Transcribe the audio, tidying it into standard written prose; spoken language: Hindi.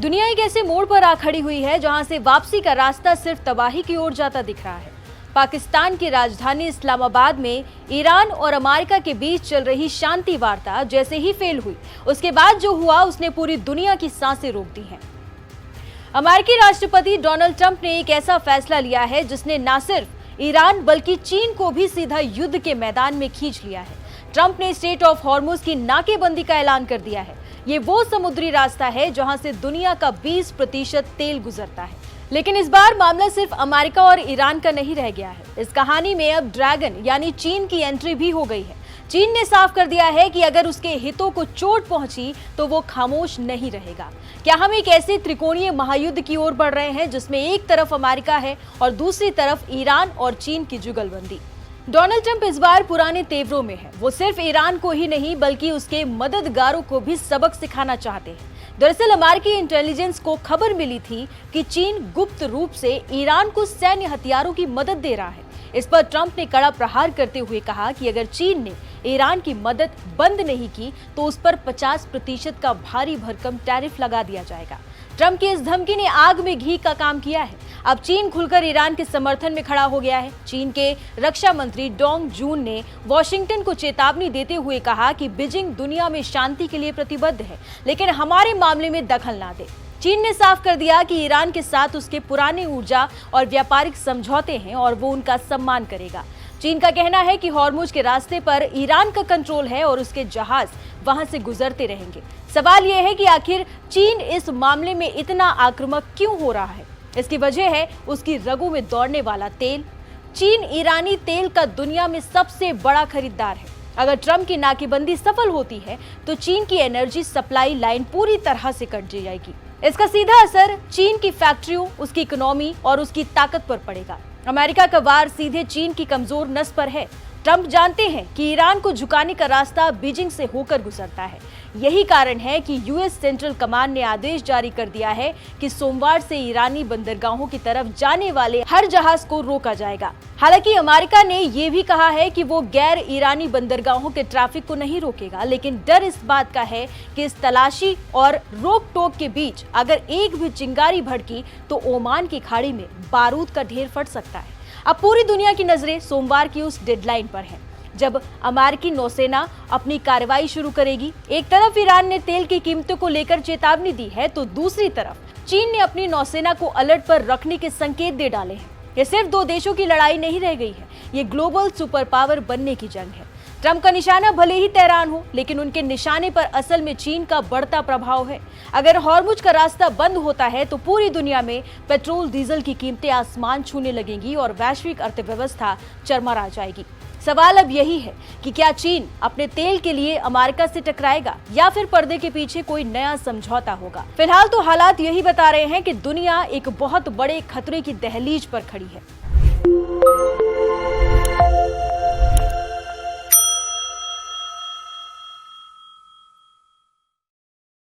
दुनिया एक ऐसे मोड़ पर आ खड़ी हुई है जहां से वापसी का रास्ता सिर्फ तबाही की ओर जाता दिख रहा है। पाकिस्तान की राजधानी इस्लामाबाद में ईरान और अमेरिका के बीच चल रही शांति वार्ता जैसे ही फेल हुई, उसके बाद जो हुआ उसने पूरी दुनिया की सांसें रोक दी हैं। अमेरिकी राष्ट्रपति डोनाल्ड ट्रंप ने एक ऐसा फैसला लिया है जिसने न सिर्फ ईरान बल्कि चीन को भी सीधा युद्ध के मैदान में खींच लिया है। ट्रंप ने स्ट्रेट ऑफ हॉर्मुज की नाकेबंदी का ऐलान कर दिया है। ये वो समुद्री रास्ता है जहां से दुनिया का 20% तेल गुजरता है। लेकिन इस बार मामला सिर्फ अमेरिका और ईरान का नहीं रह गया है। इस कहानी में अब ड्रैगन यानी चीन की एंट्री भी हो गई है। चीन ने साफ कर दिया है कि अगर उसके हितों को चोट पहुंची तो वो खामोश नहीं रहेगा। क्या हम एक ऐसे त्रिकोणीय महायुद्ध की ओर बढ़ रहे हैं जिसमें एक तरफ अमेरिका है और दूसरी तरफ ईरान और चीन की जुगलबंदी? डोनाल्ड ट्रंप इस बार पुराने तेवरों में है। वो सिर्फ ईरान को ही नहीं बल्कि उसके मददगारों को भी सबक सिखाना चाहते हैं। दरअसल अमेरिकी इंटेलिजेंस को खबर मिली थी कि चीन गुप्त रूप से ईरान को सैन्य हथियारों की मदद दे रहा है। इस पर ट्रंप ने कड़ा प्रहार करते हुए कहा कि अगर चीन ने ईरान की मदद बंद नहीं की तो उस पर 50% का भारी भरकम टैरिफ लगा दिया जाएगा। ट्रंप की इस धमकी ने आग में घी का काम किया है। अब चीन खुलकर ईरान के समर्थन में खड़ा हो गया है। चीन के रक्षा मंत्री डोंग जून ने वॉशिंगटन को चेतावनी देते हुए कहा कि बीजिंग दुनिया में शांति के लिए प्रतिबद्ध है, लेकिन हमारे मामले में दखल ना दे। चीन ने साफ कर दिया कि ईरान के साथ उसके पुराने ऊर्जा और व्यापारिक समझौते हैं और वो उनका सम्मान करेगा। चीन का कहना है कि हॉर्मुज के रास्ते पर ईरान का कंट्रोल है और उसके जहाज वहां से गुजरते रहेंगे। सवाल यह है कि आखिर चीन इस मामले में इतना आक्रामक क्यों हो रहा है? इसकी वजह है उसकी रगों में दौड़ने वाला तेल। चीन ईरानी तेल का दुनिया में सबसे बड़ा खरीदार है। अगर ट्रंप की नाकेबंदी सफल होती है तो चीन की एनर्जी सप्लाई लाइन पूरी तरह से कट जाएगी। इसका सीधा असर चीन की फैक्ट्रियों, उसकी इकोनॉमी और उसकी ताकत पर पड़ेगा। अमेरिका का वार सीधे चीन की कमजोर नस पर है। ट्रंप जानते हैं कि ईरान को झुकाने का रास्ता बीजिंग से होकर गुजरता है। यही कारण है कि यूएस सेंट्रल कमांड ने आदेश जारी कर दिया है कि सोमवार से ईरानी बंदरगाहों की तरफ जाने वाले हर जहाज को रोका जाएगा। हालांकि अमेरिका ने यह भी कहा है कि वो गैर ईरानी बंदरगाहों के ट्रैफिक को नहीं रोकेगा, लेकिन डर इस बात का है कि इस तलाशी और रोक टोक के बीच अगर एक भी चिंगारी भड़की तो ओमान की खाड़ी में बारूद का ढेर फट सकता है। अब पूरी दुनिया की नजरें सोमवार की उस डेडलाइन पर हैं जब अमेरिकी नौसेना अपनी कार्रवाई शुरू करेगी। एक तरफ ईरान ने तेल की कीमतों को लेकर चेतावनी दी है तो दूसरी तरफ चीन ने अपनी नौसेना को अलर्ट पर रखने के संकेत दे डाले हैं। ये सिर्फ दो देशों की लड़ाई नहीं रह गई है, ये ग्लोबल सुपर पावर बनने की जंग है। ट्रंप का निशाना भले ही तेहरान हो, लेकिन उनके निशाने पर असल में चीन का बढ़ता प्रभाव है। अगर हॉर्मुज का रास्ता बंद होता है तो पूरी दुनिया में पेट्रोल डीजल की कीमतें आसमान छूने लगेंगी और वैश्विक अर्थव्यवस्था चरमरा जाएगी। सवाल अब यही है कि क्या चीन अपने तेल के लिए अमेरिका से टकराएगा या फिर पर्दे के पीछे कोई नया समझौता होगा? फिलहाल तो हालात यही बता रहे हैं कि दुनिया एक बहुत बड़े खतरे की दहलीज पर खड़ी है।